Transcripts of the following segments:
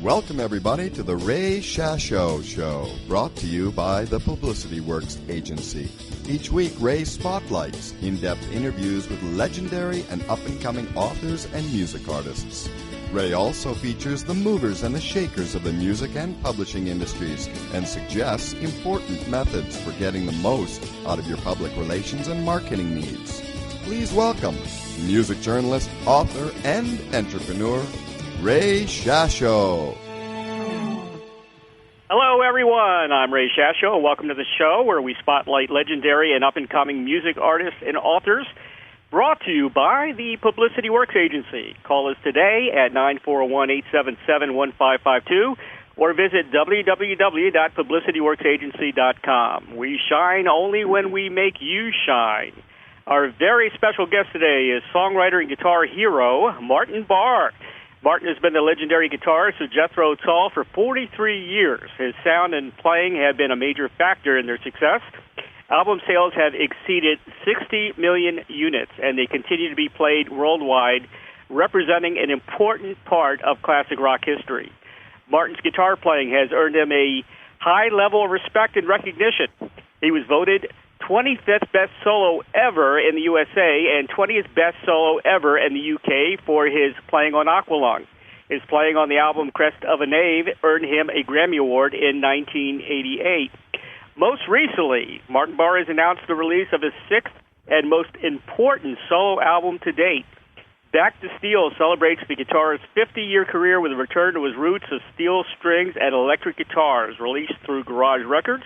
Welcome, everybody, to the Ray Shasho Show, brought to you by the Publicity Works Agency. Each week, Ray spotlights in-depth interviews with legendary and up-and-coming authors and music artists. Ray also features the movers and the shakers of the music and publishing industries and suggests important methods for getting the most out of your public relations and marketing needs. Please welcome music journalist, author, and entrepreneur, Ray Shasho. Hello, everyone. I'm Ray Shasho, and welcome to the show where we spotlight legendary and up-and-coming music artists and authors, brought to you by the Publicity Works Agency. Call us today at 941-877-1552 or visit www.publicityworksagency.com. We shine only when we make you shine. Our very special guest today is songwriter and guitar hero Martin Barre. Martin has been the legendary guitarist of Jethro Tull for 43 years. His sound and playing have been a major factor in their success. Album sales have exceeded 60 million units, and they continue to be played worldwide, representing an important part of classic rock history. Martin's guitar playing has earned him a high level of respect and recognition. He was voted 25th best solo ever in the USA and 20th best solo ever in the UK for his playing on Aqualung. His playing on the album Crest of a Knave earned him a Grammy Award in 1988. Most recently, Martin Barre has announced the release of his sixth and most important solo album to date. Back to Steel celebrates the guitarist's 50-year career with a return to his roots of steel strings and electric guitars, released through Garage Records,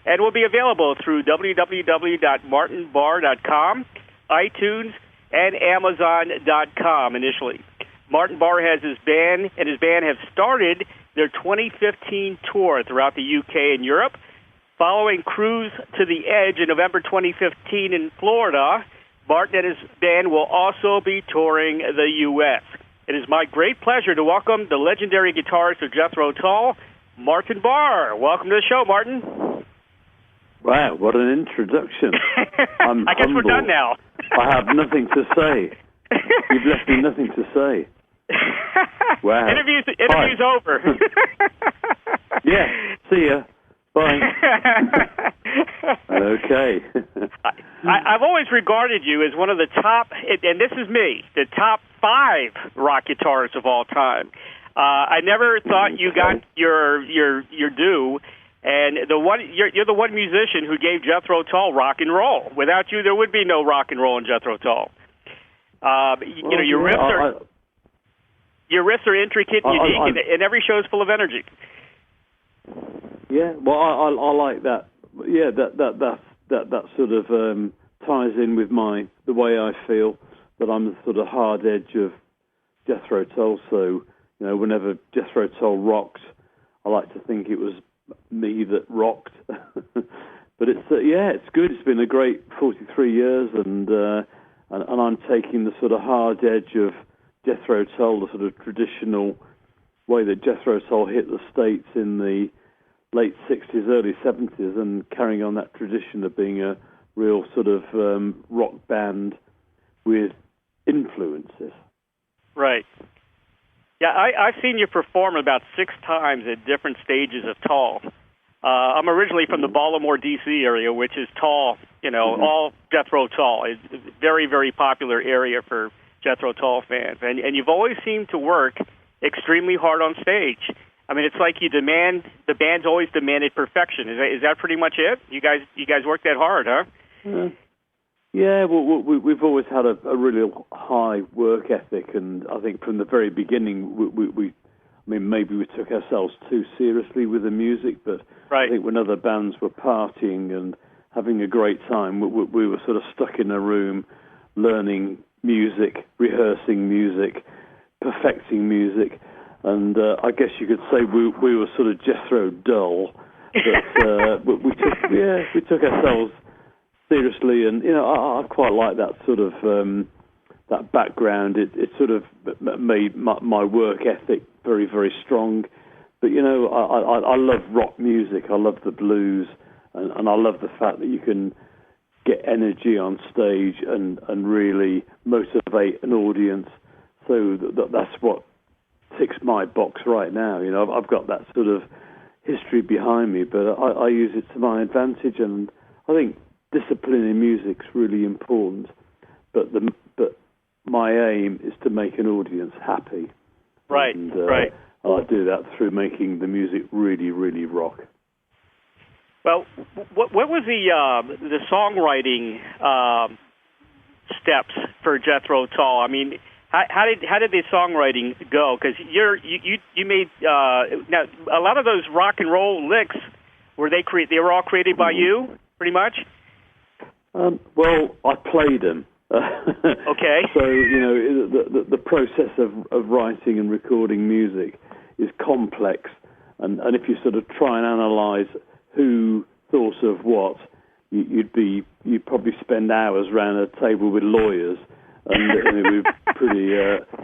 and will be available through www.martinbarre.com, iTunes, and Amazon.com initially. Martin Barre has his band have started their 2015 tour throughout the UK and Europe. Following Cruise to the Edge in November 2015 in Florida, Martin and his band will also be touring the U.S. It is my great pleasure to welcome the legendary guitarist of Jethro Tull, Martin Barre. Welcome to the show, Martin. Wow, what an introduction. I'm I guess humbled. We're done now. I have nothing to say. You've left me nothing to say. Wow. Interview's over. Yeah, see ya. Bye. Okay. I've always regarded you as one of the top, and this is me, the top 5 rock guitarists of all time. I never thought you got your due, and you're the one musician who gave Jethro Tull rock and roll. Without you, there would be no rock and roll in Jethro Tull. Your riffs are intricate, unique, and every show is full of energy. Yeah, well, I like that. Yeah, that sort of ties in with the way I feel, that I'm the sort of hard edge of Jethro Tull. So, whenever Jethro Tull rocked, I like to think it was me that rocked. But it's good. It's been a great 43 years, and I'm taking the sort of hard edge of Jethro Tull, the sort of traditional way that Jethro Tull hit the States in the late 60s, early 70s, and carrying on that tradition of being a real sort of rock band with influences. Right. Yeah, I've seen you perform about 6 times at different stages of Tull. I'm originally from the Baltimore, D.C. area, which is Tull, all Jethro Tull. It's a very, very popular area for Jethro Tull fans. And you've always seemed to work extremely hard on stage. I mean, it's like the band's always demanded perfection. Is that pretty much it? You guys work that hard, huh? Yeah, well, we've always had a really high work ethic, and I think from the very beginning, maybe we took ourselves too seriously with the music, but right. I think when other bands were partying and having a great time, we were sort of stuck in a room learning music, rehearsing music, perfecting music. And I guess you could say we were sort of Jethro dull, but we took ourselves seriously, and I quite like that sort of that background. It sort of made my work ethic very, very strong. But I love rock music. I love the blues, and I love the fact that you can get energy on stage and really motivate an audience. So that's what ticks my box right now. You know, I've got that sort of history behind me, but I use it to my advantage, and I think discipline in music's really important. But my aim is to make an audience happy. Right, and, right. I do that through making the music really, really rock. Well, what was the songwriting steps for Jethro Tull? I mean, how did the songwriting go? Because you made now a lot of those rock and roll licks they were all created by you, pretty much. Well, I played them. Okay. So you know the process of writing and recording music is complex, and if you sort of try and analyse who thought of what, you'd probably spend hours around a table with lawyers, and it would be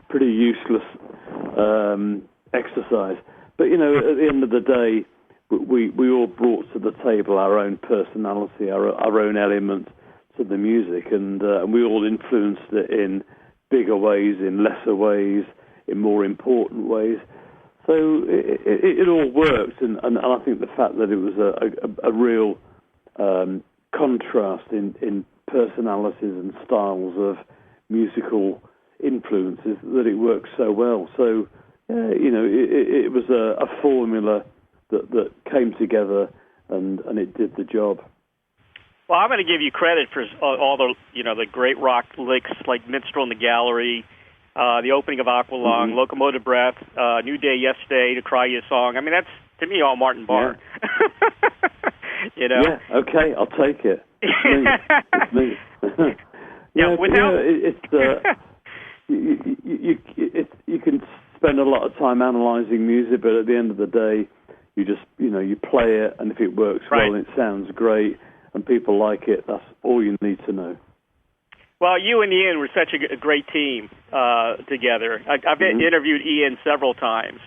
pretty useless exercise. But you know, at the end of the day, we all brought to the table our own personality, our own element to the music, and we all influenced it in bigger ways, in lesser ways, in more important ways. So it all worked, and I think the fact that it was a real contrast in personalities and styles of musical influences, that it worked so well. So you know, it was a formula that came together, and it did the job. Well, I'm going to give you credit for all the great rock licks like Minstrel in the Gallery, the opening of Aqualung, Locomotive Breath, New Day Yesterday, To Cry You a Song. I mean, that's, to me, all Martin Barre. Yeah. You know? Yeah, okay, I'll take it. It's me. You can spend a lot of time analysing music, but at the end of the day, you just, you play it, and if it works well and it sounds great and people like it, that's all you need to know. Well, you and Ian were such a great team together. I've interviewed Ian several times,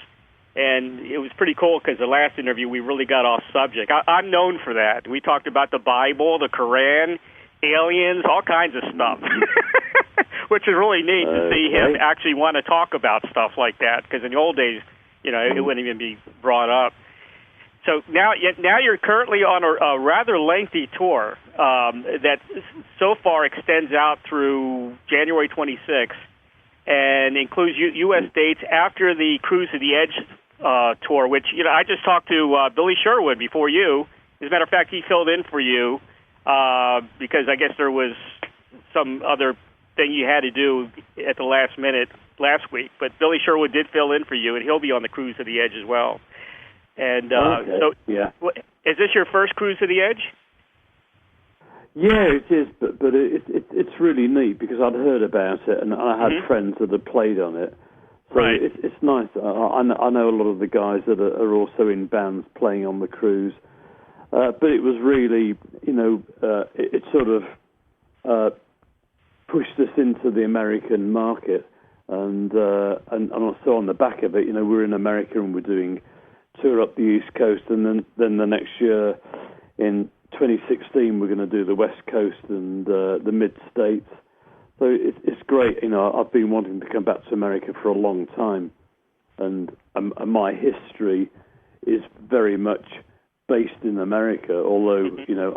and it was pretty cool because the last interview we really got off subject. I'm known for that. We talked about the Bible, the Quran, aliens, all kinds of stuff, which is really neat to see him actually want to talk about stuff like that, because in the old days, it wouldn't even be brought up. So now you're currently on a rather lengthy tour that so far extends out through January 26th and includes U.S. dates after the Cruise to the Edge tour, which, I just talked to Billy Sherwood before you. As a matter of fact, he filled in for you because I guess there was some other thing you had to do at the last minute last week. But Billy Sherwood did fill in for you, and he'll be on the Cruise to the Edge as well. And is this your first Cruise to the Edge? Yeah, it is, but it's really neat because I'd heard about it, and I had friends that had played on it. So it's nice. I know a lot of the guys that are also in bands playing on the cruise. But it was really, it sort of pushed us into the American market, and also on the back of it, we're in America and we're doing tour up the East Coast, and then the next year in 2016 we're going to do the West Coast and the Mid-States. So it's great. I've been wanting to come back to America for a long time, and my history is very much based in America, although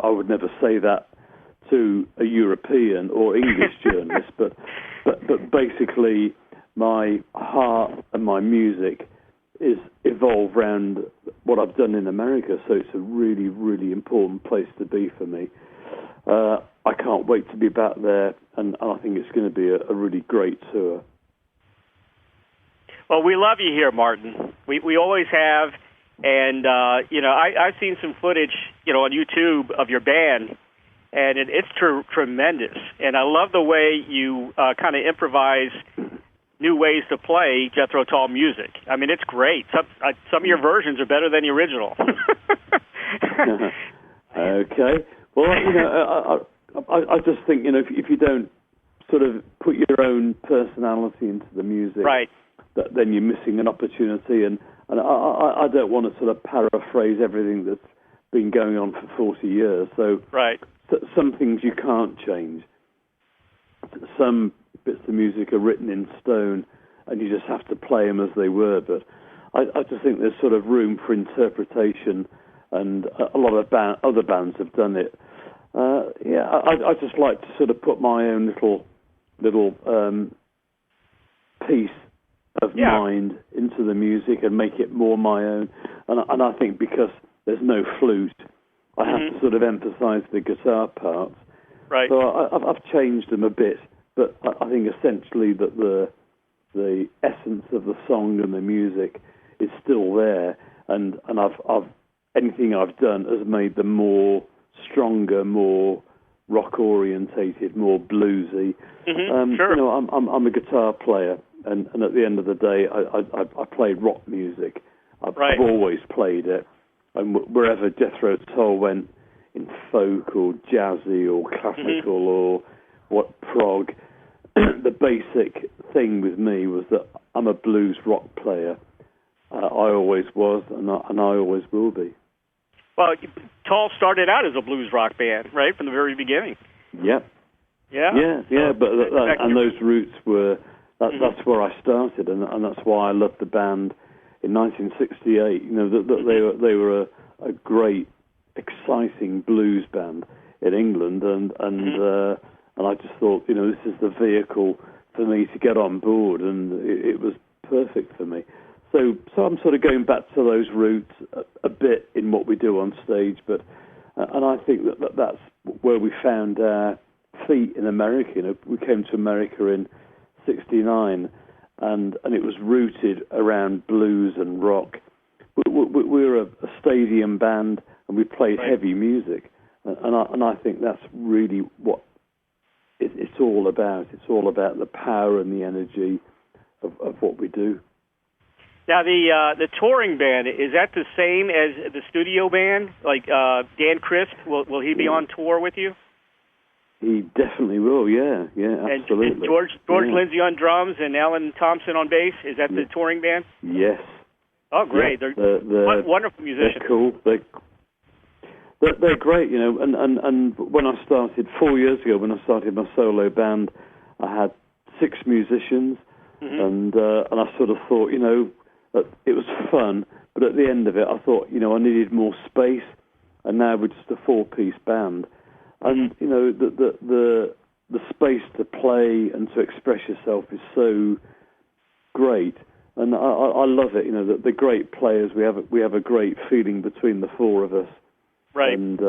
I would never say that to a European or English journalist, but basically my heart and my music is evolved around what I've done in America, so it's a really, really important place to be for me. I can't wait to be back there, and I think it's going to be a really great tour. Well, we love you here, Martin. We always have, and I've seen some footage, on YouTube of your band, and it's tremendous. And I love the way you kind of improvise new ways to play Jethro Tull music. I mean, it's great. Some of your versions are better than the original. Okay. Well, I just think, if you don't sort of put your own personality into the music, then you're missing an opportunity. And I don't want to sort of paraphrase everything that's been going on for 40 years. So some things you can't change. Some bits of music are written in stone, and you just have to play them as they were. But I just think there's sort of room for interpretation, and a lot of other bands have done it. I just like to sort of put my own little piece of mind into the music and make it more my own. And I think because there's no flute, I have to sort of emphasise the guitar parts. Right. So I've changed them a bit, but I think essentially that the essence of the song and the music is still there, and I've anything I've done has made them more stronger, more rock orientated, more bluesy. Sure. You know, I'm a guitar player, and at the end of the day, I play rock music. I've always played it, and wherever Jethro Tull went, in folk or jazzy or classical or what prog, the basic thing with me was that I'm a blues rock player. I always was, and I always will be. Well, Tull started out as a blues rock band, right, from the very beginning. Yep. Yeah. But and those roots were that's where I started, and that's why I loved the band in 1968. You know that they were a great, exciting blues band in England, and I just thought, you know, this is the vehicle for me to get on board, and it was perfect for me. So I'm sort of going back to those roots a bit in what we do on stage, but and I think that's where we found our feet in America. You know, we came to America in '69, and it was rooted around blues and rock. We were a stadium band, and we played heavy music, and I think that's really what it's all about. It's all about the power and the energy of what we do. Now, the touring band, is that the same as the studio band? Like Dan Crest, will he be on tour with you? He definitely will, yeah, absolutely. And George Lindsay on drums and Alan Thompson on bass, is that the touring band? Yes. Oh, great. Yeah, they're wonderful musicians. They're cool. They're great, you know, and when I started 4 years ago, when I started my solo band, I had 6 musicians, and I sort of thought, you know, it was fun, but at the end of it, I thought, you know, I needed more space, and now we're just a 4-piece band, and you know, the space to play and to express yourself is so great, and I love it. You know, the great players, we have a great feeling between the 4 of us, right? And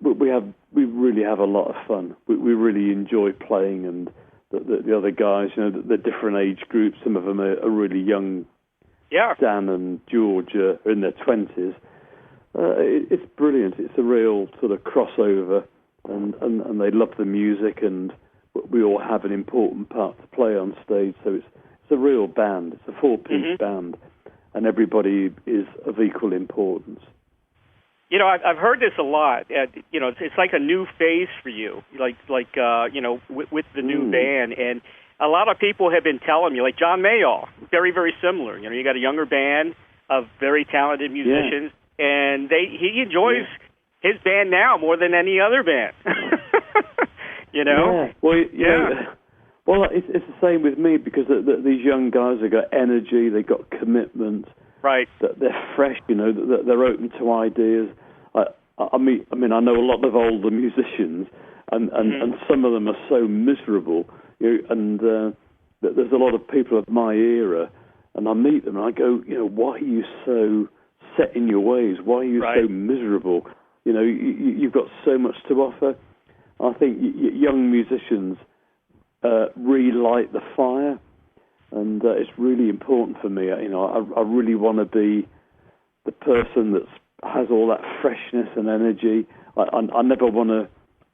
we really have a lot of fun. We really enjoy playing, and the other guys, you know, the different age groups. Some of them are really young. Yeah. Dan and George are in their 20s. It's brilliant. It's a real sort of crossover, and they love the music, and we all have an important part to play on stage. So it's a real band. It's a 4-piece band, and everybody is of equal importance. You know, I've heard this a lot. You know, it's like a new phase for you, like you know, with the new band. And a lot of people have been telling me, like John Mayall, very, very similar. You know, you got a younger band of very talented musicians, and he enjoys his band now more than any other band. You know? Yeah. Well, well, it's the same with me, because these young guys have got energy, they've got commitment. Right. That they're fresh, you know, that they're open to ideas. I mean, I know a lot of older musicians, and some of them are so miserable. You know, and there's a lot of people of my era, and I meet them and I go, you know, why are you so set in your ways? Why are you so miserable? You know, you've got so much to offer. I think young musicians relight the fire, and it's really important for me. You know, I really want to be the person that has all that freshness and energy. I never want to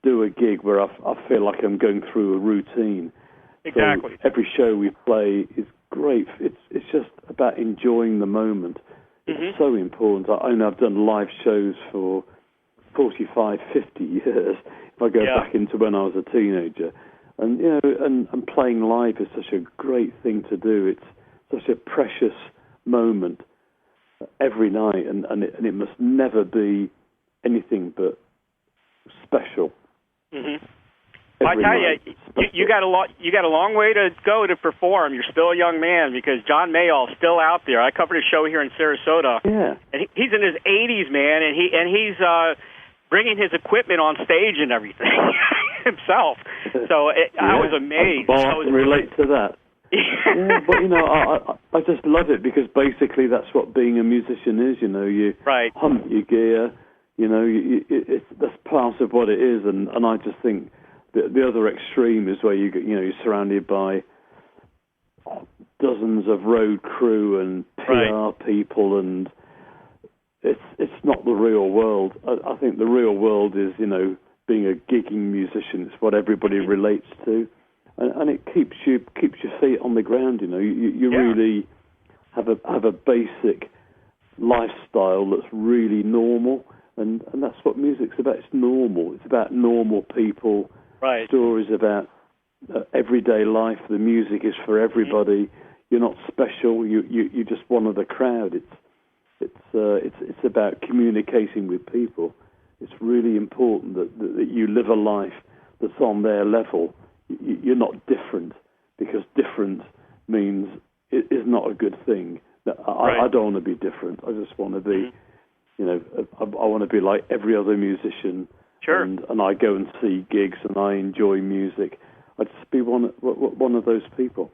do a gig where I feel like I'm going through a routine. Exactly. So every show we play is great. It's just about enjoying the moment. It's so important. I know I've done live shows for 45, 50 years. If I go back into when I was a teenager, and you know, and playing live is such a great thing to do. It's such a precious moment every night, and it must never be anything but special. I tell you, you got a long way to go to perform. You're still a young man because John Mayall's still out there. I covered a show here in Sarasota. Yeah, and he's in his 80s, man, and he's bringing his equipment on stage and everything himself. So I was amazed. Well, I can relate to that. Yeah, but I just love it because basically that's what being a musician is. You hunt your gear. That's part of what it is, and I just think the other extreme is where you're surrounded by dozens of road crew and PR people, and it's not the real world. I think the real world is being a gigging musician. It's what everybody relates to. And it keeps your feet on the ground. You really have a basic lifestyle that's really normal, and that's what music's about. It's normal. It's about normal people. Right. Stories about everyday life. The music is for everybody. Mm-hmm. You're not special. You're just one of the crowd. It's about communicating with people. It's really important that you live a life that's on their level. You're not different, because different means it is not a good thing. I don't want to be different. I just want to be, I want to be like every other musician. Sure. And I go and see gigs and I enjoy music. I'd just be one of those people.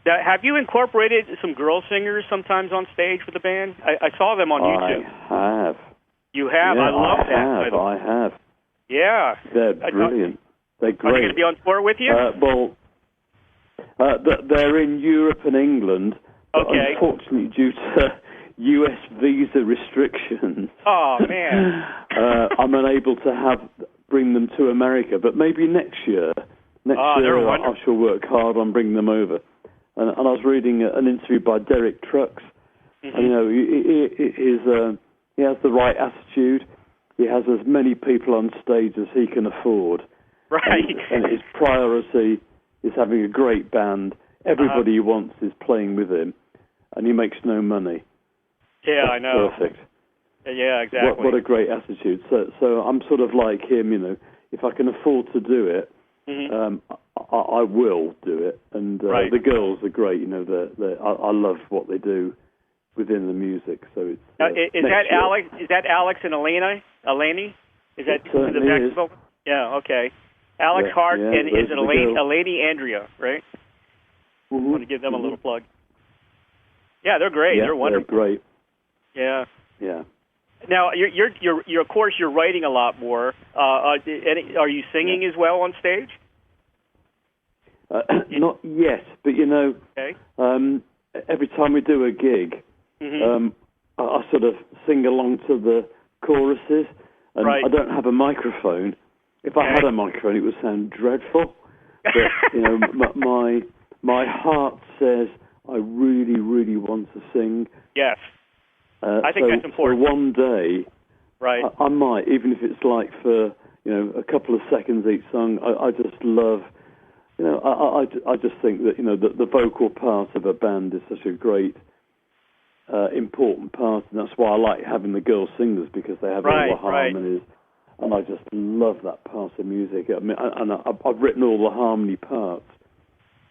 Now, have you incorporated some girl singers sometimes on stage with the band? I saw them on YouTube. I have. You have? Yeah, I love that. I have. Yeah. They're brilliant. They're great. Are they going to be on tour with you? They're in Europe and England. But unfortunately, due to U.S. visa restrictions, man, I'm unable to bring them to America. But maybe nenext year. Next year, I shall work hard on bringing them over. And I was reading an interview by Derek Trucks, and he has the right attitude. He has as many people on stage as he can afford. Right. And his priority is having a great band. Everybody he wants is playing with him, and he makes no money. Yeah, That's I know. Perfect. Yeah, exactly. What a great attitude. So I'm sort of like him, if I can afford to do it, I will do it. And the girls are great. I love what they do within the music. So it's is that Alex? Is that Alex and Eleni? Is that the back? Yeah. Okay. Alex Hart and is it Eleni Andrea, right? I want to give them a little plug. Yeah, they're great. Yeah, they're wonderful. They're great. Yeah. Yeah. Now, you're of course you're writing a lot more. Are you singing as well on stage? Not yet, but every time we do a gig, I sort of sing along to the choruses, and I don't have a microphone. If I had a microphone, it would sound dreadful. But my heart says I really, really want to sing. Yes, I think that's important. So one day, I might, even if it's like for a couple of seconds each song. I just love, I just think that the vocal part of a band is such a great, important part, and that's why I like having the girl singers, because they have all the harmonies. And I just love that part of music. I mean, and I've written all the harmony parts,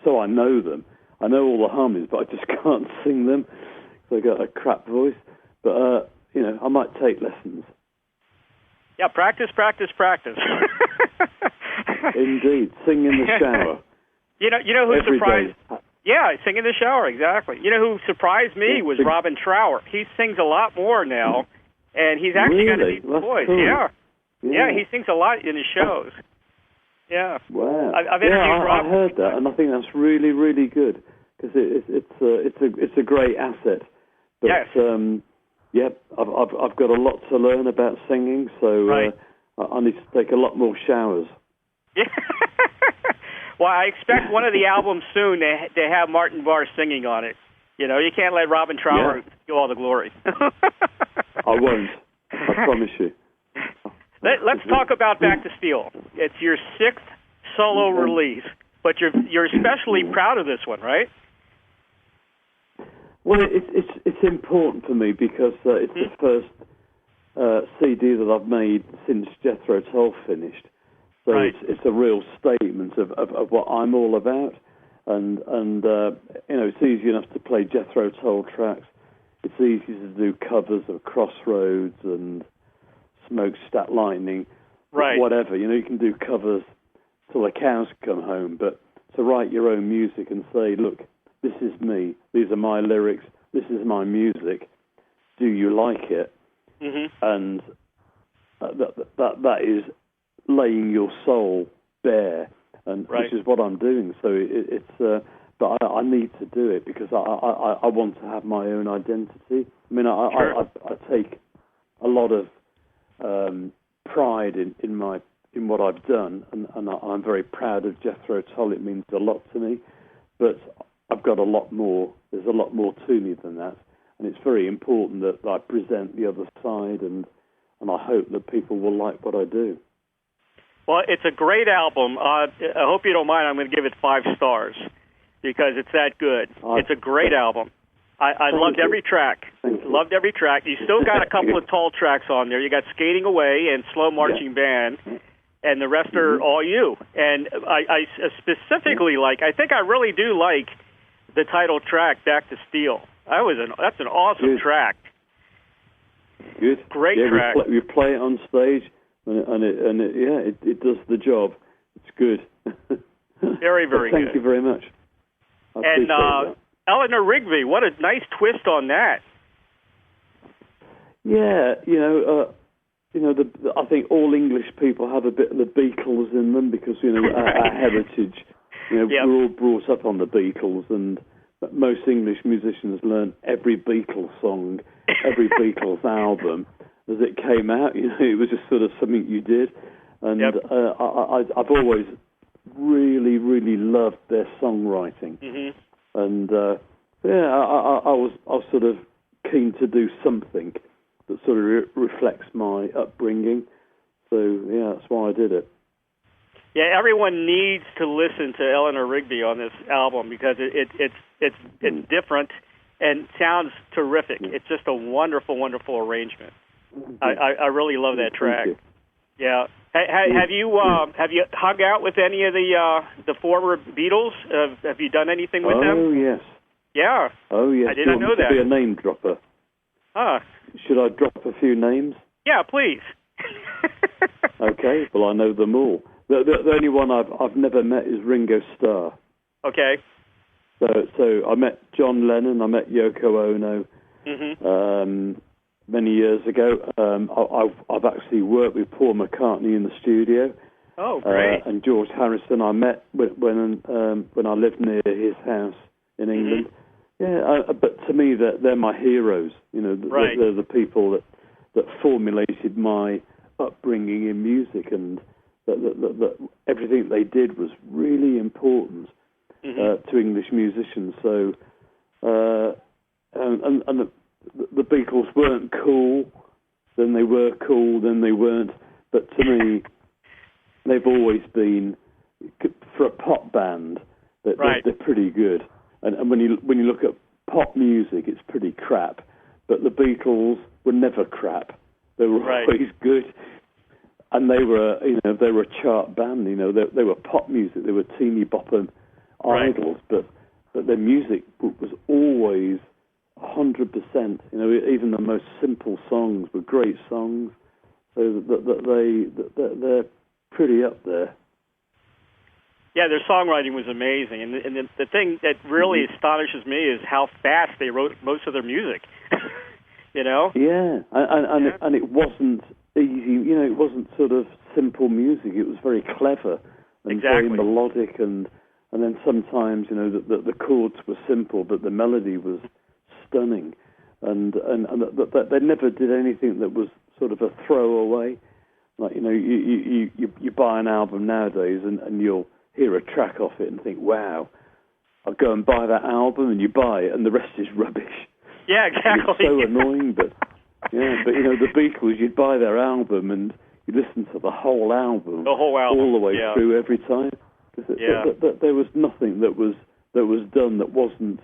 so I know them. I know all the harmonies, but I just can't sing them. So I got a crap voice. But I might take lessons. Yeah, practice. Indeed, sing in the shower. You know who Every surprised? day. Yeah, sing in the shower. Exactly. You know who surprised me was Robin Trower. He sings a lot more now, and he's actually got a deep voice. Cool. Yeah, he sings a lot in his shows. Yeah. Wow. I've interviewed Rob. I heard that, and I think that's really, really good, because it's a great asset. But, yes. I've got a lot to learn about singing, so I need to take a lot more showers. Yeah. Well, I expect one of the albums soon to have Martin Barre singing on it. You can't let Robin Trower do all the glory. I won't. I promise you. Let's talk about Back to Steel. It's your 6th solo release, but you're especially proud of this one, right? Well, it's important for me because it's the first CD that I've made since Jethro Tull finished. So it's a real statement of what I'm all about. And it's easy enough to play Jethro Tull tracks. It's easy to do covers of Crossroads and Smokestack Lightning, whatever. You can do covers till the cows come home. But to write your own music and say, look, this is me. These are my lyrics. This is my music. Do you like it? Mm-hmm. And that is laying your soul bare, and which is what I'm doing. So it's. But I need to do it because I want to have my own identity. I mean, I take a lot of pride in what I've done, and I'm very proud of Jethro Tull. It means a lot to me, but I've got a lot more. There's a lot more to me than that, and it's very important that I present the other side, and I hope that people will like what I do. Well, it's a great album. I hope you don't mind. I'm going to give it 5 stars. Because it's that good. It's a great album. I loved every track. Loved every track. You still got a couple of Tull tracks on there. You got Skating Away and Slow Marching Band, and the rest are all you. And I specifically I think I really do like the title track, Back to Steel. That's an awesome track. Good. Great track. We play it on stage, and it does the job. It's good. Very, very good. Thank you very much. And Eleanor Rigby, what a nice twist on that. Yeah, I think all English people have a bit of the Beatles in them because our heritage. We're all brought up on the Beatles, and most English musicians learn every Beatles song, every Beatles album as it came out. It was just sort of something you did, and I've always really, really loved their songwriting, and I was sort of keen to do something that sort of reflects my upbringing. So that's why I did it. Yeah, everyone needs to listen to Eleanor Rigby on this album because it's different and sounds terrific. Yeah. It's just a wonderful, wonderful arrangement. I really love that track. Yeah. Have you hung out with any of the former Beatles? Have you done anything with them? Oh yes. Yeah. Oh yes. I didn't know that. Be a name dropper. Huh. Should I drop a few names? Yeah, please. Okay. Well, I know them all. The only one I've never met is Ringo Starr. Okay. So I met John Lennon. I met Yoko Ono. Mm-hmm. Many years ago. I've actually worked with Paul McCartney in the studio. Oh, great! And George Harrison I met when I lived near his house in England. Mm-hmm. But to me, they're my heroes. They're the people that formulated my upbringing in music, and that everything they did was really important to English musicians. So, and the Beatles weren't cool, then they were cool, then they weren't. But to me, they've always been, for a pop band, they're pretty good. And when you look at pop music, it's pretty crap. But the Beatles were never crap. They were always good. And they were a chart band. They were pop music. They were teeny bopping idols. But their music was always 100%. Even the most simple songs were great songs. So they're pretty up there. Yeah, their songwriting was amazing, and the thing that really astonishes me is how fast they wrote most of their music. Yeah, and it wasn't easy. It wasn't sort of simple music. It was very clever and very melodic, and then sometimes the chords were simple, but the melody was stunning, and they never did anything that was sort of a throwaway. Like you buy an album nowadays and you'll hear a track off it and think, wow, I'll go and buy that album, and you buy it and the rest is rubbish. Yeah, exactly. It's so annoying, but the Beatles, you'd buy their album and you listen to the whole album, all the way through every time. There was nothing that was done that wasn't.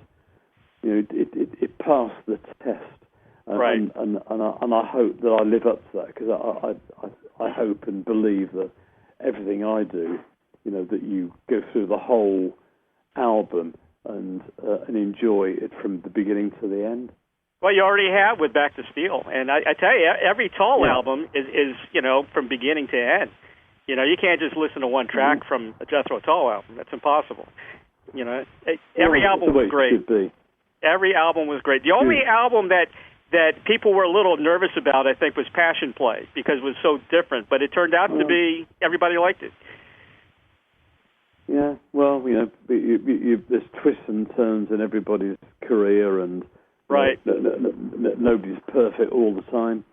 It passed the test, and I hope that I live up to that, because I hope and believe that everything I do, that you go through the whole album and enjoy it from the beginning to the end. Well, you already have with Back to Steel, and I tell you, every Tull album is from beginning to end. You can't just listen to one track from a Jethro Tull album. That's impossible. Every album was great. Every album was great. The only album that people were a little nervous about, I think, was Passion Play, because it was so different. But it turned out to be, everybody liked it. Yeah, well, there's twists and turns in everybody's career, and right. Nobody's perfect all the time.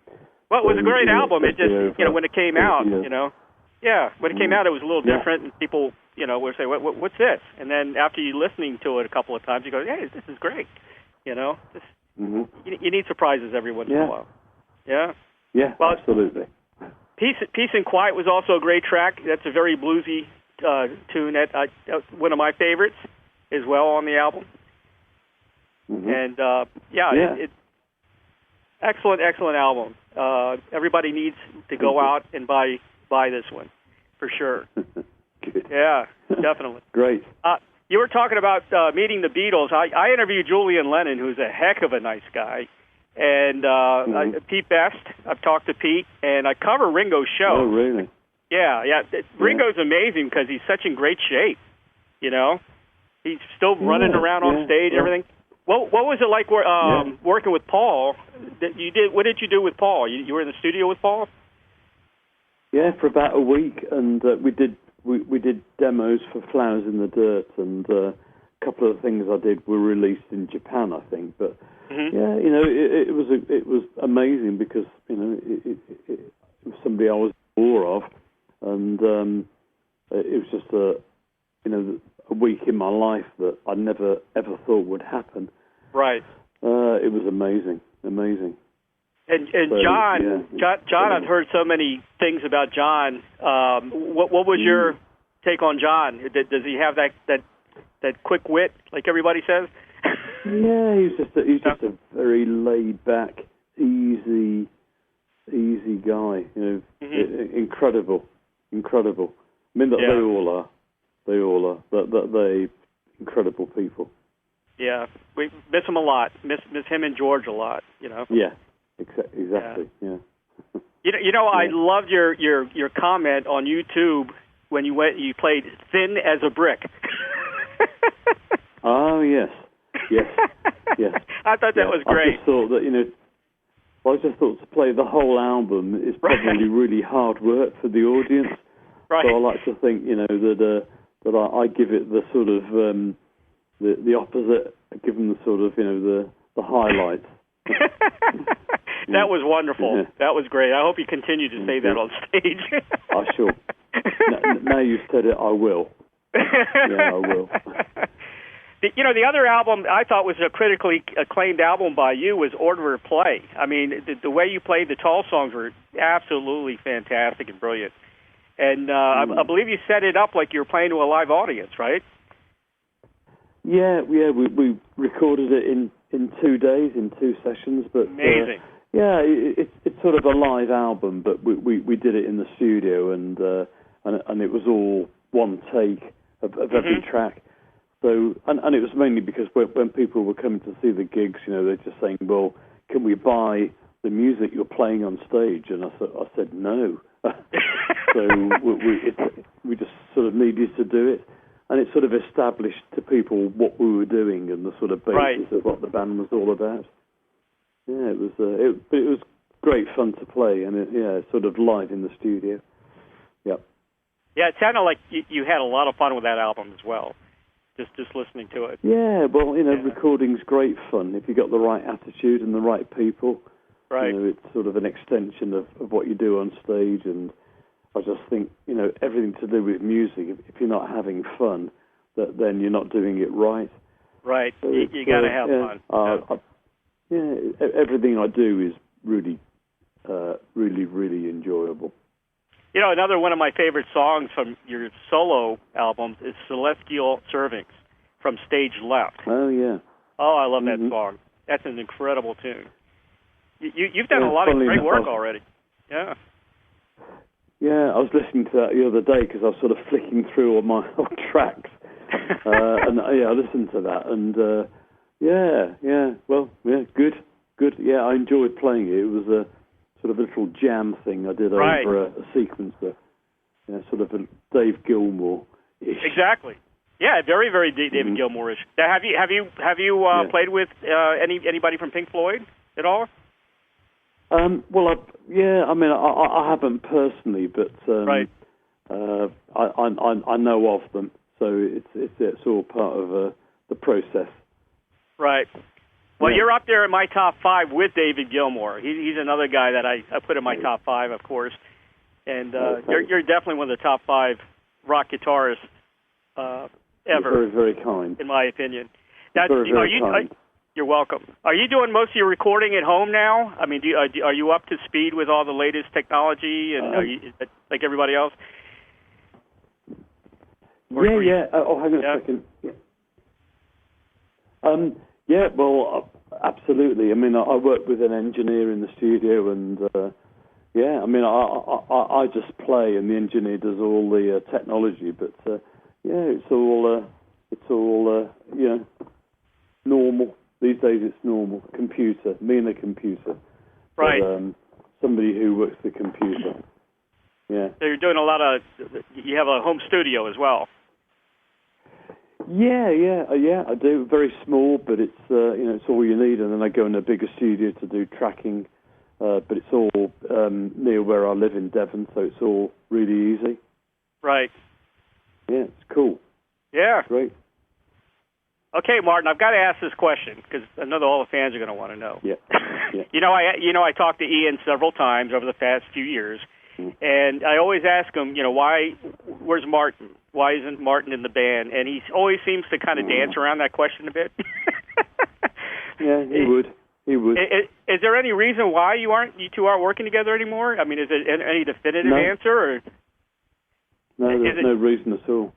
Well, it was a great album. It just, when it came out, when it came out, it was a little different, and people, would say, what's this? And then after you listening to it a couple of times, you go, hey, this is great. You need surprises every once in a while. Yeah? Yeah, well, absolutely. Peace and Quiet was also a great track. That's a very bluesy tune. One of my favorites as well on the album. And, it's excellent album. Everybody needs to go out and buy this one, for sure. Good. Yeah, definitely. Great. You were talking about meeting the Beatles. I interviewed Julian Lennon, who's a heck of a nice guy, and Pete Best. I've talked to Pete, and I cover Ringo's show. Oh, really? Yeah. Ringo's amazing because he's such in great shape. He's still running around on stage, everything. What was it like working with Paul? What did you do with Paul? You were in the studio with Paul? Yeah, for about a week, and we did demos for Flowers in the Dirt, and a couple of things I did were released in Japan, I think. But it was amazing because it was somebody I was in awe of, and it was just a week in my life that I never ever thought would happen. Right. It was amazing. And so, John, I've heard so many things about John. What was your take on John? Does he have that quick wit, like everybody says? Yeah, he's just a very laid back, easy guy. Incredible. I mean, they all are. They incredible people. Yeah, we miss him a lot. Miss him and George a lot. Yeah, exactly. Yeah. I loved your comment on YouTube when you played "Thin as a Brick." Oh yes. I thought that was great. I just thought that to play the whole album is probably really hard work for the audience. Right. So I like to think that I give it the sort of the opposite. I give them the sort of the highlights. That was wonderful. Yeah. That was great. I hope you continue to say that on stage. I shall. Now you've said it, I will. Yeah, I will. The other album I thought was a critically acclaimed album by you was Order of Play. I mean, the way you played the Tull songs were absolutely fantastic and brilliant. And I believe you set it up like you were playing to a live audience, right? Yeah, we recorded it in 2 days, in 2 sessions. But amazing. It's sort of a live album, but we did it in the studio, and it was all one take of every track. So and it was mainly because when people were coming to see the gigs, they're just saying, well, can we buy the music you're playing on stage? And I said no. So we just sort of needed to do it. And it sort of established to people what we were doing and the sort of basis of what the band was all about. Yeah, it was great fun to play, and sort of live in the studio. Yep. Yeah, it sounded like you had a lot of fun with that album as well. Just listening to it. Yeah, well, recording's great fun if you got the right attitude and the right people. Right. It's sort of an extension of what you do on stage, and I just think, everything to do with music, if you're not having fun, then you're not doing it right. Right. So you got to have fun. Everything I do is really, really enjoyable. Another one of my favorite songs from your solo albums is Celestial Servings from Stage Left. Oh, yeah. Oh, I love that song. That's an incredible tune. You've done a lot of great work already. Yeah. Yeah, I was listening to that the other day because I was sort of flicking through all my old tracks, and I listened to that, and good. Yeah, I enjoyed playing it. It was a sort of little jam thing I did over a sequence that, sort of a Dave Gilmour-ish. Exactly. Yeah, very, very David Gilmour-ish. Now, have you played with anybody from Pink Floyd at all? Well, I haven't personally, but I know of them, so it's all part of the process. Right. Well, you're up there in my top 5 with David Gilmour. He's another guy that I put in my top 5, of course, and you're definitely one of the top 5 rock guitarists ever. You're very, very kind, in my opinion. Now, very kind. You're welcome. Are you doing most of your recording at home now? I mean, are you up to speed with all the latest technology and are you, like everybody else? Yeah. Oh, hang on a second. Yeah. Well, absolutely. I mean, I work with an engineer in the studio, and I mean, I just play, and the engineer does all the technology. But it's all normal. These days it's normal. Computer. Me and the computer. Right. But, somebody who works the computer. Yeah. So you're doing a lot of... You have a home studio as well. Yeah, I do. Very small, but it's it's all you need. And then I go in a bigger studio to do tracking. But it's all near where I live in Devon, so it's all really easy. Right. Yeah, it's cool. Yeah. Great. Okay, Martin, I've got to ask this question because I know that all the fans are going to want to know. Yeah. I talked to Ian several times over the past few years, and I always ask him, where's Martin? Why isn't Martin in the band? And he always seems to kind of dance around that question a bit. Yeah, he would. He would. Is there any reason why you two aren't working together anymore? I mean, is there any definitive answer? Or no, there's no reason at all.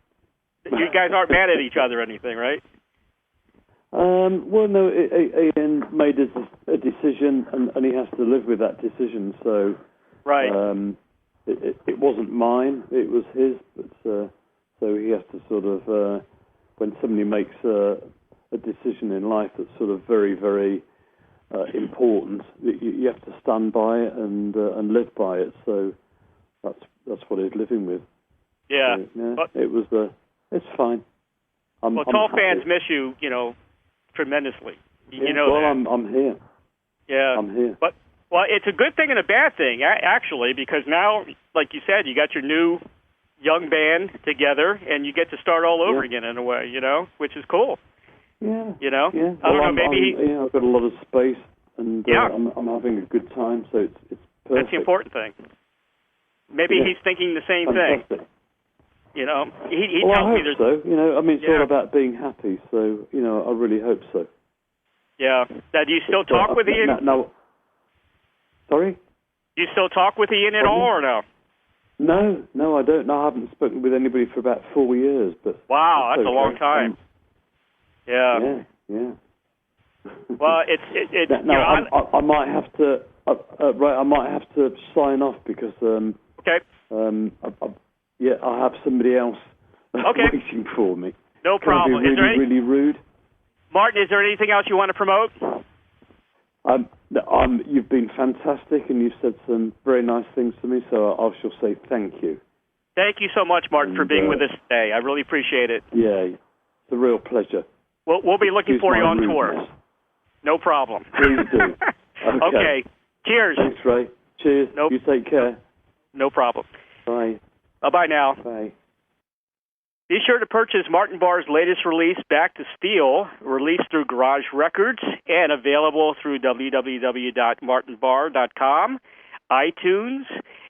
You guys aren't mad at each other or anything, right? Well, no, Ian made a decision, and he has to live with that decision. So, right. It wasn't mine; it was his. But so he has to sort of, when somebody makes a decision in life that's sort of very, very important, you have to stand by it and live by it. So that's what he's living with. Yeah. So, it's fine. I'm Tull happy. fans miss you, tremendously. I'm here. Yeah. I'm here. But it's a good thing and a bad thing, actually, because now, like you said, you got your new young band together, and you get to start all over again in a way, which is cool. Yeah. Yeah. I don't know, maybe I've got a lot of space, and I'm having a good time, so it's perfect. That's the important thing. Maybe he's thinking the same Fantastic. thing. He tells I me hope there's... so. It's all about being happy, so, I really hope so. Yeah. Now, do you still talk with Ian? No. Sorry? Do you still talk with Ian at all, or no? No, I don't. No, I haven't spoken with anybody for about 4 years. But wow, that's a long time. Yeah. Well, it's I might have to. I might have to sign off because okay. I have somebody else waiting for me. No problem. Can I be really rude? Martin, is there anything else you want to promote? You've been fantastic, and you've said some very nice things to me, so I shall say thank you. Thank you so much, Martin, for being with us today. I really appreciate it. Yeah, it's a real pleasure. We'll be looking for you on tour. No problem. Please do. Okay. Cheers. Thanks, Ray. Cheers. Nope. You take care. No problem. Bye. Bye now. Bye. Be sure to purchase Martin Barre's latest release, Back to Steel, released through Garage Records and available through www.martinbarre.com, iTunes,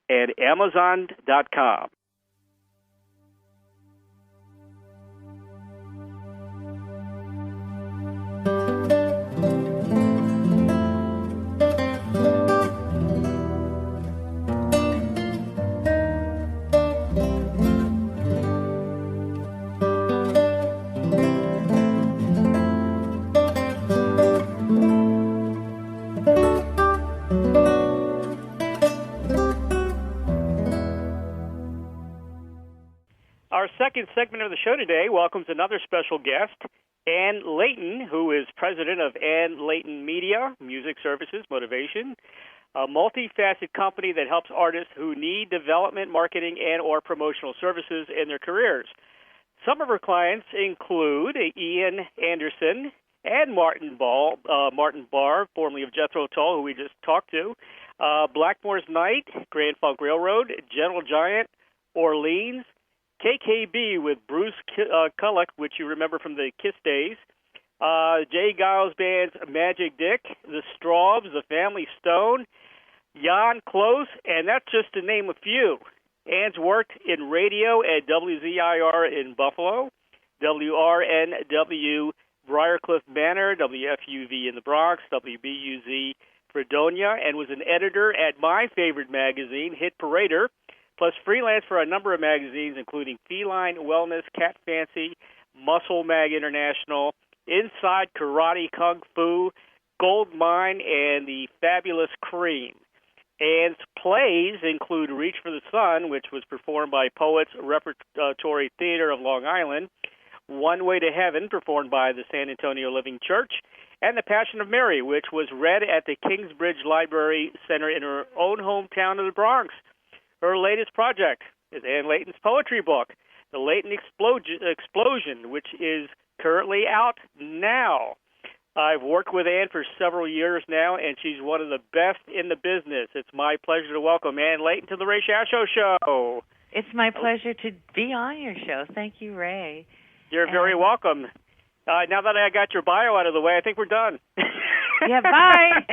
and Amazon.com. second segment of the show today welcomes another special guest, Anne Leighton, who is president of Anne Leighton Media, Music Services, Motivation, a multi-faceted company that helps artists who need development, marketing, and or promotional services in their careers. Some of her clients include Ian Anderson and Martin Barre, formerly of Jethro Tull, who we just talked to, Blackmore's Night, Grand Funk Railroad, Gentle Giant, Orleans, KKB with Bruce Kulick, which you remember from the Kiss days, Jay Giles Band's Magic Dick, the Strawbs, the Family Stone, Jann Klose, and that's just to name a few. Anne's worked in radio at WZIR in Buffalo, WRNW Briarcliff Manor, WFUV in the Bronx, WBUZ Fredonia, and was an editor at my favorite magazine, Hit Parader, plus freelance for a number of magazines, including Feline Wellness, Cat Fancy, Muscle Mag International, Inside Karate Kung Fu, Gold Mine, and The Fabulous Cream. Anne's plays include Reach for the Sun, which was performed by Poets Repertory Theater of Long Island, One Way to Heaven, performed by the San Antonio Living Church, and The Passion of Mary, which was read at the Kingsbridge Library Center in her own hometown of the Bronx. Her latest project is Anne Leighton's poetry book, The Layton Explosion, which is currently out now. I've worked with Anne for several years now, and she's one of the best in the business. It's my pleasure to welcome Anne Leighton to the Ray Shasho Show. It's my pleasure to be on your show. Thank you, Ray. You're very welcome. Now that I got your bio out of the way, I think we're done. Yeah, bye.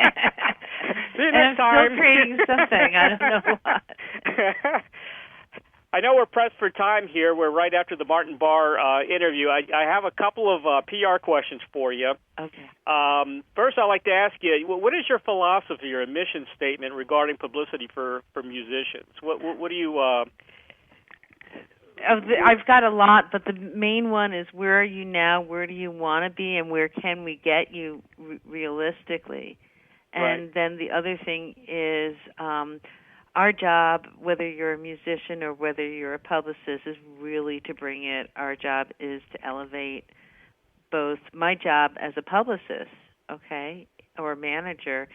See you next time. I'm still creating something. I don't know what. I know we're pressed for time here. We're right after the Martin Barre interview. I have a couple of PR questions for you. Okay. First, I'd like to ask you, what is your philosophy or mission statement regarding publicity for musicians? What do you... I've got a lot, but the main one is where are you now, where do you want to be, and where can we get you realistically? And right. Then the other thing is... our job, whether you're a musician or whether you're a publicist, is really to bring it. Our job is to elevate both my job as a publicist, okay, or manager,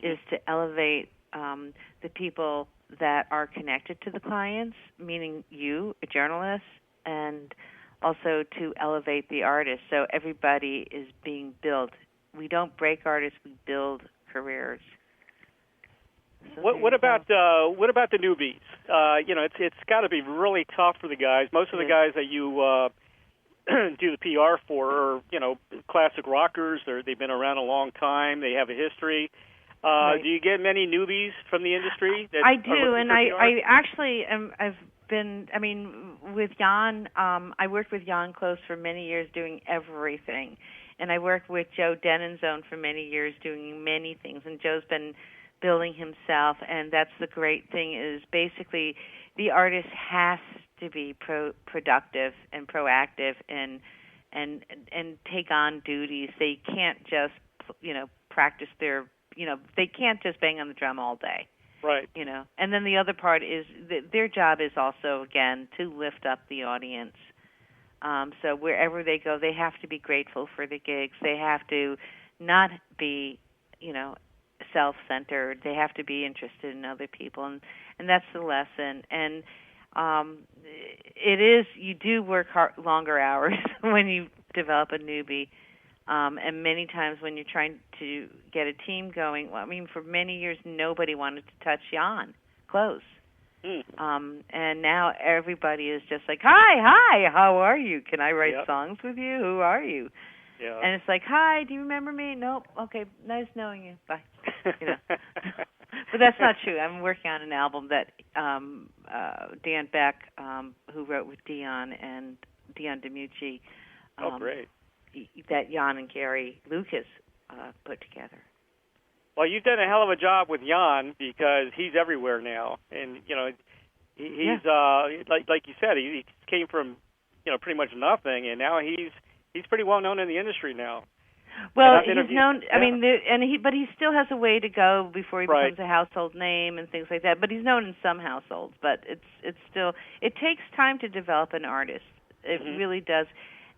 is to elevate the people that are connected to the clients, meaning you, a journalist, and also to elevate the artist. So everybody is being built. We don't break artists, we build careers. So what about the newbies? It's got to be really tough for the guys. Most of the guys that you do the PR for are classic rockers. They've been around a long time. They have a history. Right. Do you get many newbies from the industry? I do, and I actually I've been. I mean, with Jann, I worked with Jann Klose for many years doing everything, and I worked with Joe Denonzone for many years doing many things. And Joe's been building himself, and that's the great thing is basically the artist has to be productive and proactive and take on duties. They can't just practice their they can't just bang on the drum all day. Right. And then the other part is their job is also again to lift up the audience. So wherever they go, they have to be grateful for the gigs. They have to not be self-centered. They have to be interested in other people, and that's the lesson. And it is you do work longer hours when you develop a newbie, and many times when you're trying to get a team going. Well, I mean, for many years nobody wanted to touch Jann Klose, and now everybody is just like, hi, how are you? Can I write songs with you? Who are you? Yeah. And it's like, hi, do you remember me? Nope. Okay, nice knowing you. Bye. But that's not true. I'm working on an album that Dan Beck, who wrote with Dion and Dion DiMucci, great. That Jann and Gary Lucas put together. Well, you've done a hell of a job with Jann because he's everywhere now, and he's like you said, he came from pretty much nothing, and now he's pretty well known in the industry now. Well, he's known. I mean, but he still has a way to go before he becomes a household name and things like that. But he's known in some households. But it's still it takes time to develop an artist. It really does.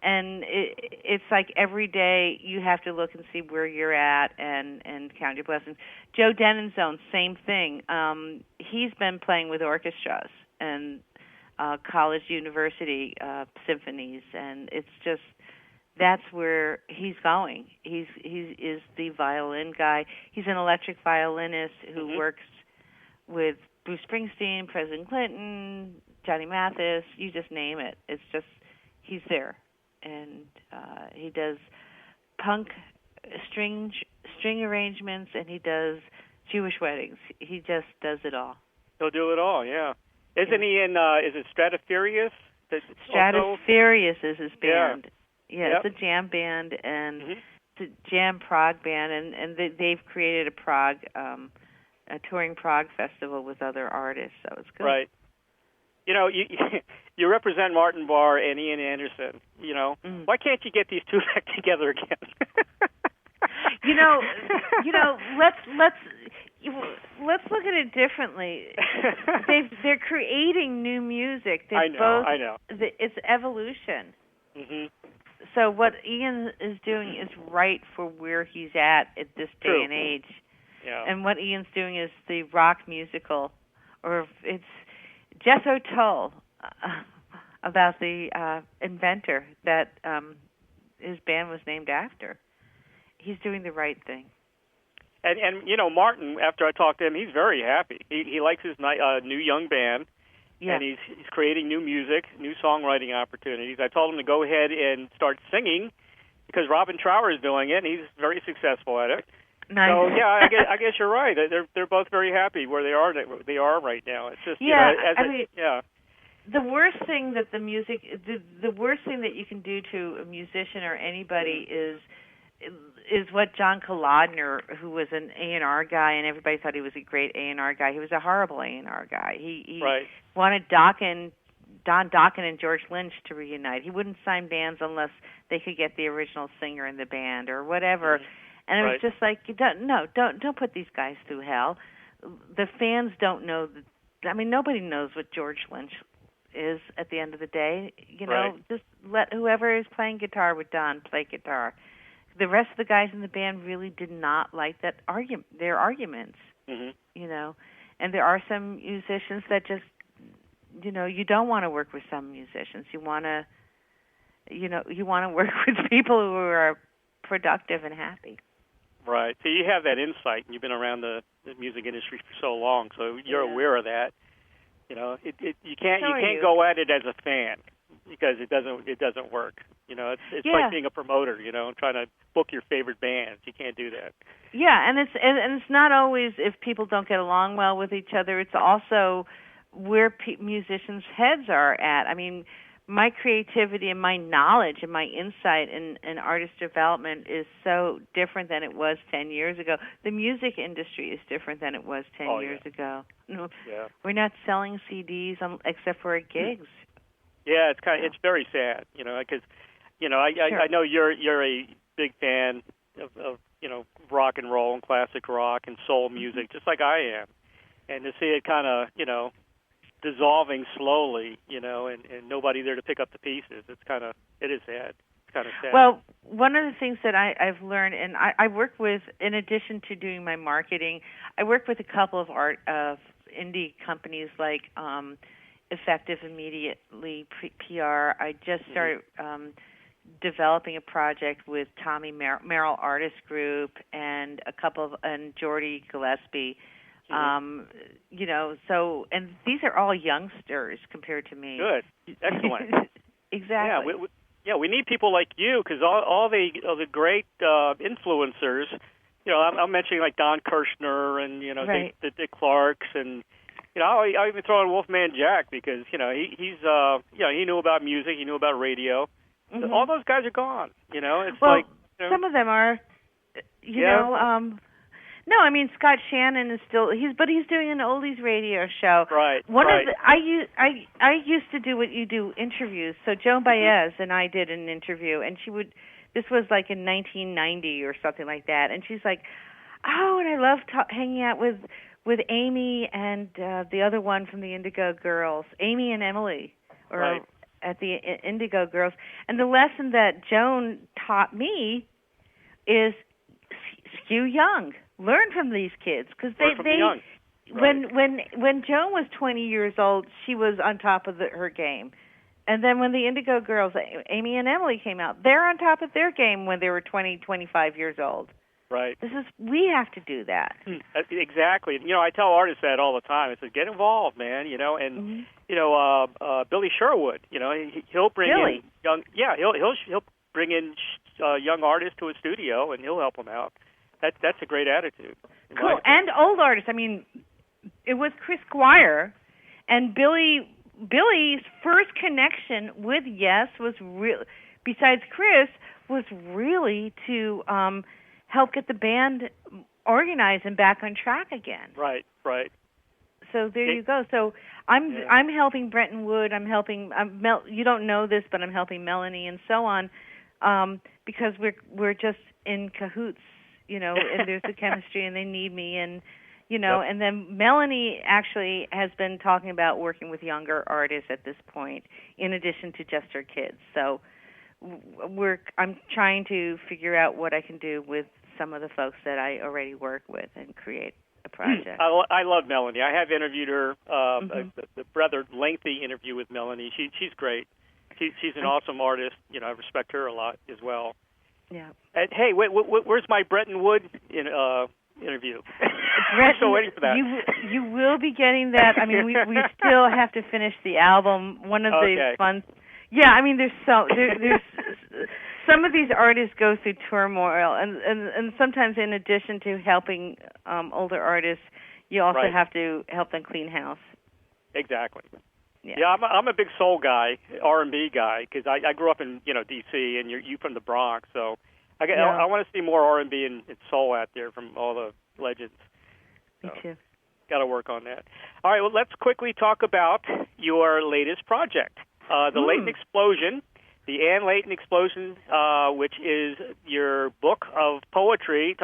And it's like every day you have to look and see where you're at and count your blessings. Joe Denonzone, same thing. He's been playing with orchestras and college, university symphonies, and it's just that's where he's going. He is the violin guy. He's an electric violinist who works with Bruce Springsteen, President Clinton, Johnny Mathis, you just name it. It's just he's there. And he does punk string arrangements, and he does Jewish weddings. He just does it all. He'll do it all, yeah. Isn't he in, is it Stratafurious? Stratafurious is his band. Yeah, it's a jam band, and it's a jam prog band, and they've created a touring prog festival with other artists, so it's good. Right. You know, you represent Martin Barre and Ian Anderson. You know, why can't you get these two back together again? Let's look at it differently. They're creating new music. I know. It's evolution. So what Ian is doing is right for where he's at this day and age. Yeah. And what Ian's doing is the rock musical, or it's Jethro Tull, about the inventor that his band was named after. He's doing the right thing. And you know, Martin, after I talked to him, he's very happy. He likes his new young band, and he's creating new music, new songwriting opportunities. I told him to go ahead and start singing because Robin Trower is doing it, and he's very successful at it. Nice. So yeah, I guess you're right. They're both very happy where they are right now. It's just the worst thing that the worst thing that you can do to a musician or anybody is what John Kolodner, who was an A&R guy, and everybody thought he was a great A&R guy. He was a horrible A&R guy. He wanted Don Dokken and George Lynch to reunite. He wouldn't sign bands unless they could get the original singer in the band or whatever. And it was just like, don't put these guys through hell. The fans don't know. Nobody knows what George Lynch is at the end of the day. You know, just let whoever is playing guitar with Don play guitar. The rest of the guys in the band really did not like their arguments. You know, and there are some musicians that just, you know, you don't want to work with some musicians. You want to work with people who are productive and happy. Right. So you have that insight, and you've been around the music industry for so long, so you're aware of that. You know, you can't go at it as a fan because it doesn't work. You know, it's like being a promoter. You know, trying to book your favorite bands. You can't do that. Yeah, and it's not always if people don't get along well with each other. It's also where musicians' heads are at. I mean, my creativity and my knowledge and my insight in artist development is so different than it was 10 years ago. The music industry is different than it was 10 years ago. No, we're not selling CDs except for at gigs. Yeah, it's very sad, you know, because, you know, I know you're a big fan of you know, rock and roll and classic rock and soul music, just like I am, and to see it kind of, you know, dissolving slowly, you know, and nobody there to pick up the pieces. It is sad. It's kind of sad. Well, one of the things that I've learned, and I work with, in addition to doing my marketing, I work with a couple of indie companies like Effective Immediately PR. I just started developing a project with Tommy Merrill Artist Group and and Jordy Gillespie. You know, so, and these are all youngsters compared to me. Good, excellent. Exactly. We need people like you because all the great influencers. You know, I'm mentioning like Don Kirshner and you know the Dick Clarks and you know I even throw in Wolfman Jack because you know he's he knew about music, he knew about radio. All those guys are gone. You know, it's like you know, some of them are. You know. No, I mean Scott Shannon is still he's doing an oldies radio show. Right. I used to do what you do, interviews. So Joan Baez and I did an interview, and this was like in 1990 or something like that, and she's like, oh, and I love hanging out with Amy and the other one from the Indigo Girls, Amy and Emily, at the Indigo Girls. And the lesson that Joan taught me is skew young. Learn from these kids, because young. Right. When Joan was 20 years old, she was on top of her game. And then when the Indigo Girls, Amy and Emily, came out, they're on top of their game when they were 20, 25 years old. Right. We have to do that. Exactly. I tell artists that all the time. I say, get involved, man. And Billy Sherwood. He'll bring in young. Yeah, he'll bring in young artists to a studio, and he'll help them out. That's a great attitude. Cool. And old artists. I mean, it was Chris Squire, and Billy's first connection with Yes was besides Chris, was really to help get the band organized and back on track again. Right. So there you go. So I'm helping Brenton Wood. I'm helping. You don't know this, but I'm helping Melanie and so on, because we're just in cahoots, and there's the chemistry, and they need me, and and then Melanie actually has been talking about working with younger artists at this point, in addition to just her kids. So I'm trying to figure out what I can do with some of the folks that I already work with and create a project. I love Melanie. I have interviewed her, a rather lengthy interview with Melanie. She's great. She's an awesome artist. I respect her a lot as well. Yeah. And, hey, where's my Bretton Wood interview? I'm still waiting for that. You will be getting that. I mean, we still have to finish the album. One of the fun. Yeah, I mean, there's some of these artists go through turmoil, and sometimes in addition to helping older artists, you also have to help them clean house. Exactly. Yeah, I'm a big soul guy, R&B guy, because I grew up in D.C. and you from the Bronx, so I want to see more R&B and soul out there from all the legends. Me too. Got to work on that. All right, well, let's quickly talk about your latest project, the Layton Explosion, the Anne Leighton Explosion, which is your book of poetry.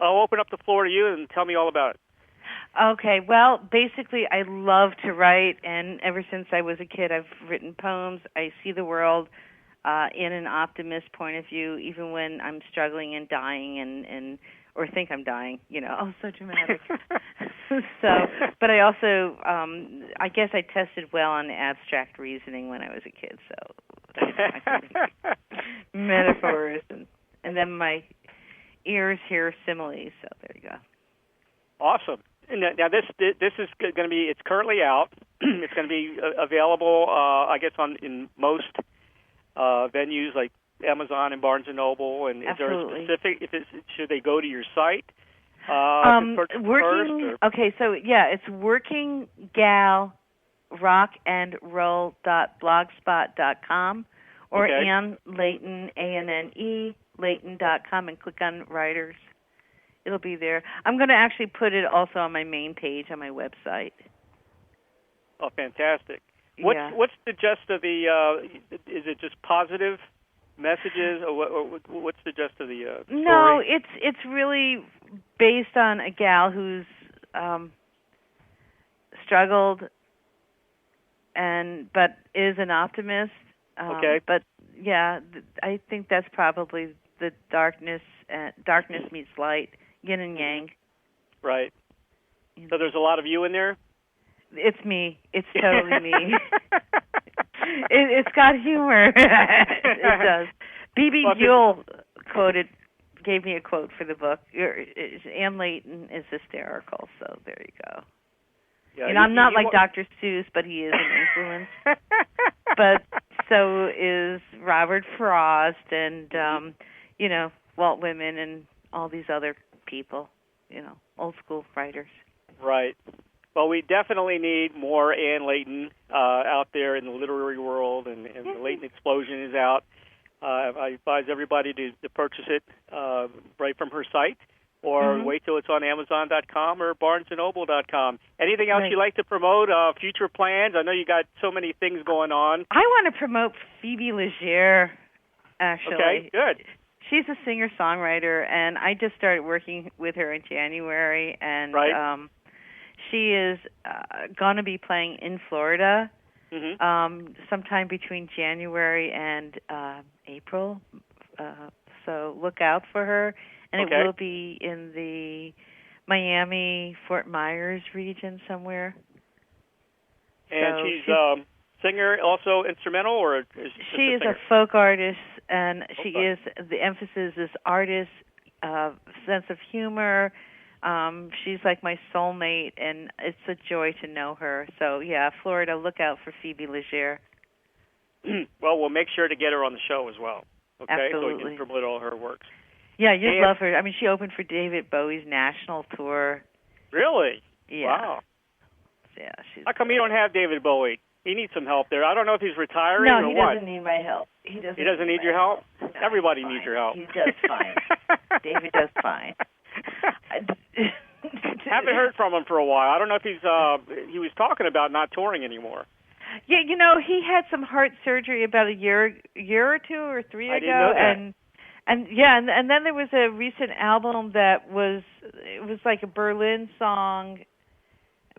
I'll open up the floor to you and tell me all about it. Okay, well, basically, I love to write, and ever since I was a kid, I've written poems. I see the world in an optimist point of view, even when I'm struggling and dying, or think I'm dying. So dramatic. But I also, I guess I tested well on abstract reasoning when I was a kid. So metaphors, and then my ears hear similes. So there you go. Awesome. Now this is going to be. It's currently out. It's going to be available, I guess, in most venues like Amazon and Barnes and Noble. And Absolutely. Is there a specific? Should they go to your site? It's workinggalrockandroll.blogspot.com or Anne Leighton, ANNE, Layton.com, and click on Writers. It'll be there. I'm going to actually put it also on my main page on my website. Oh, fantastic! What's the gist of the? Is it just positive messages, or what's the gist of the story? No, it's really based on a gal who's struggled but is an optimist. But yeah, I think that's probably the darkness meets light. Yin and yang. Right. So there's a lot of you in there? It's me. It's totally me. It's got humor. It does. B.B. Buell gave me a quote for the book. Anne Leighton is hysterical, so there you go. Yeah, I'm not like Dr. Seuss, but he is an influence. But so is Robert Frost and, Walt Whitman and all these other people, old school writers. Right. Well, we definitely need more Anne Leighton out there in the literary world, and the Leighton Explosion is out. I advise everybody to purchase it right from her site, or wait till it's on Amazon.com or BarnesandNoble.com. Anything else you'd like to promote? Future plans? I know you got so many things going on. I want to promote Phoebe Legere, actually. Okay, good. She's a singer-songwriter, and I just started working with her in January, and she is going to be playing in Florida sometime between January and April. So look out for her. And it will be in the Miami, Fort Myers region somewhere. And so she's singer, also instrumental, or is she is a folk artist, and she is, the emphasis is artist, sense of humor. She's like my soulmate, and it's a joy to know her. So, yeah, Florida, look out for Phoebe Legere. Well, we'll make sure to get her on the show as well, okay? Absolutely. So we can promote all her works. Yeah, you'd love her. I mean, she opened for David Bowie's national tour. Really? Yeah. Wow. Yeah, how come you don't have David Bowie? He needs some help there. I don't know if he's retiring or what. No, he doesn't need my help. He doesn't need your help? No, everybody needs your help. He does fine. David does fine. Haven't heard from him for a while. I don't know if he was talking about not touring anymore. Yeah, he had some heart surgery about a year or two or three ago. I didn't know that. And then there was a recent album that was like a Berlin song.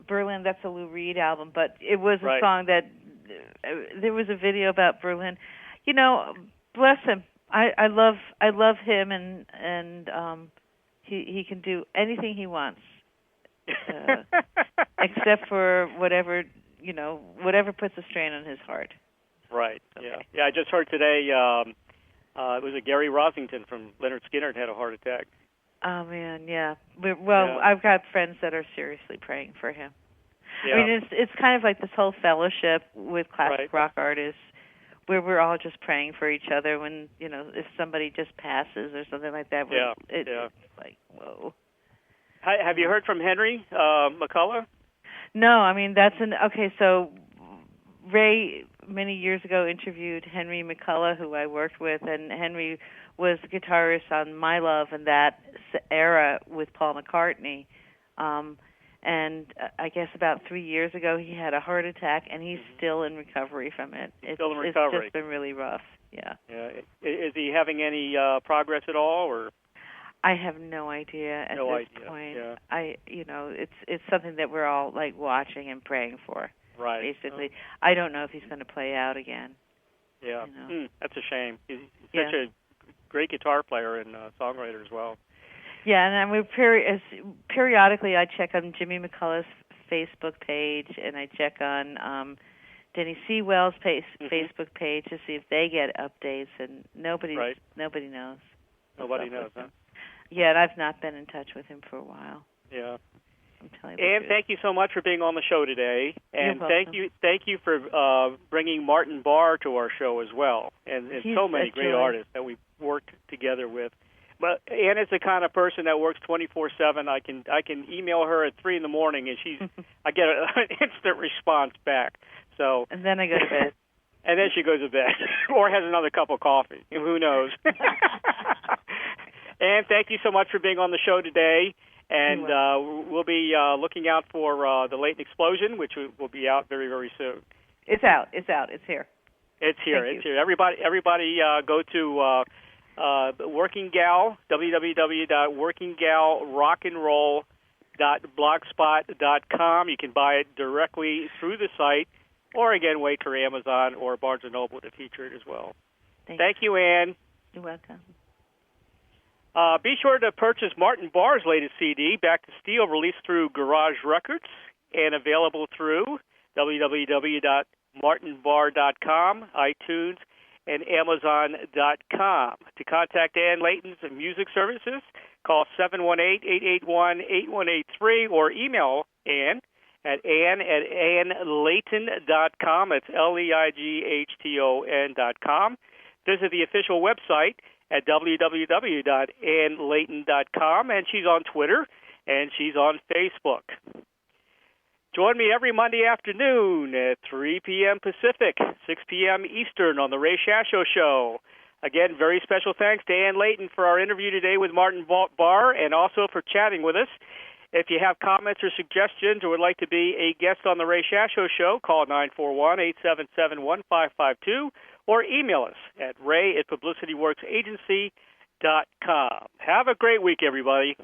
Berlin, that's a Lou Reed album, but it was a song that there was a video about Berlin. Bless him. I love him, and he can do anything he wants, except for whatever puts a strain on his heart. Right. Okay. Yeah. I just heard today. It was a Gary Rosington from Leonard Skinner had a heart attack. Oh man, yeah. I've got friends that are seriously praying for him. Yeah. I mean, it's kind of like this whole fellowship with classic rock artists, where we're all just praying for each other. When if somebody just passes or something like that, it's like whoa. Have you heard from Henry McCullough? No, I mean that's So Ray many years ago interviewed Henry McCullough, who I worked with, and Henry was the guitarist on My Love in that era with Paul McCartney. And I guess about 3 years ago he had a heart attack, and he's still in recovery from it. Still in recovery. It's just been really rough. Yeah. Yeah. Is he having any progress at all, or? I have no idea at this point. Yeah. It's something that we're all like watching and praying for. Right. Basically, I don't know if he's going to play out again. Yeah. That's a shame. He's such a great guitar player and songwriter as well. Yeah, and we periodically I check on Jimmy McCullough's Facebook page, and I check on Denny Sewell's Facebook page to see if they get updates, and nobody knows. Nobody knows, huh? Yeah, and I've not been in touch with him for a while. Yeah. I'm telling you. And thank you so much for being on the show today. And thank you for bringing Martin Barre to our show as well, and so many great artists that we've worked together with. But Anne is the kind of person that works 24/7. I can email her at 3 a.m, and I get an instant response back. So. And then I go to bed. And then she goes to bed, or has another cup of coffee. Who knows? Anne, thank you so much for being on the show today. And we'll be looking out for the Layton Explosion, which will be out very, very soon. It's out. It's here. It's here. It's here. Everybody, go to Working Gal, www.workinggalrockandroll.blogspot.com. You can buy it directly through the site, or again, wait for Amazon or Barnes & Noble to feature it as well. Thank you, Anne. You're welcome. Be sure to purchase Martin Barre's latest CD, Back to Steel, released through Garage Records and available through www.martinbarre.com, iTunes, and Amazon.com. To contact Anne Leighton's music services, call 718-881-8183 or email Anne at anne@anneleighton.com. It's LEIGHTON.com. Visit the official website at www.anneleighton.com, and she's on Twitter, and she's on Facebook. Join me every Monday afternoon at 3 p.m. Pacific, 6 p.m. Eastern on the Ray Shasho Show. Again, very special thanks to Anne Leighton for our interview today with Martin Barre, and also for chatting with us. If you have comments or suggestions or would like to be a guest on the Ray Shasho Show, call 941-877-1552 or email us at ray@publicityworksagency.com. Have a great week, everybody.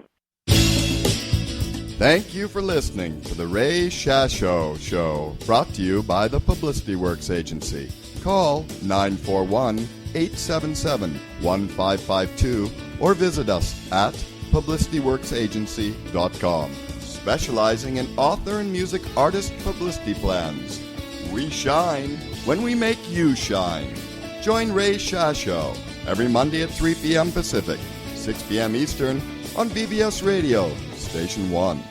Thank you for listening to the Ray Shasho Show, brought to you by the Publicity Works Agency. Call 941-877-1552 or visit us at publicityworksagency.com, specializing in author and music artist publicity plans. We shine when we make you shine. Join Ray Shasho every Monday at 3 p.m. Pacific, 6 p.m. Eastern on BBS Radio, Station 1.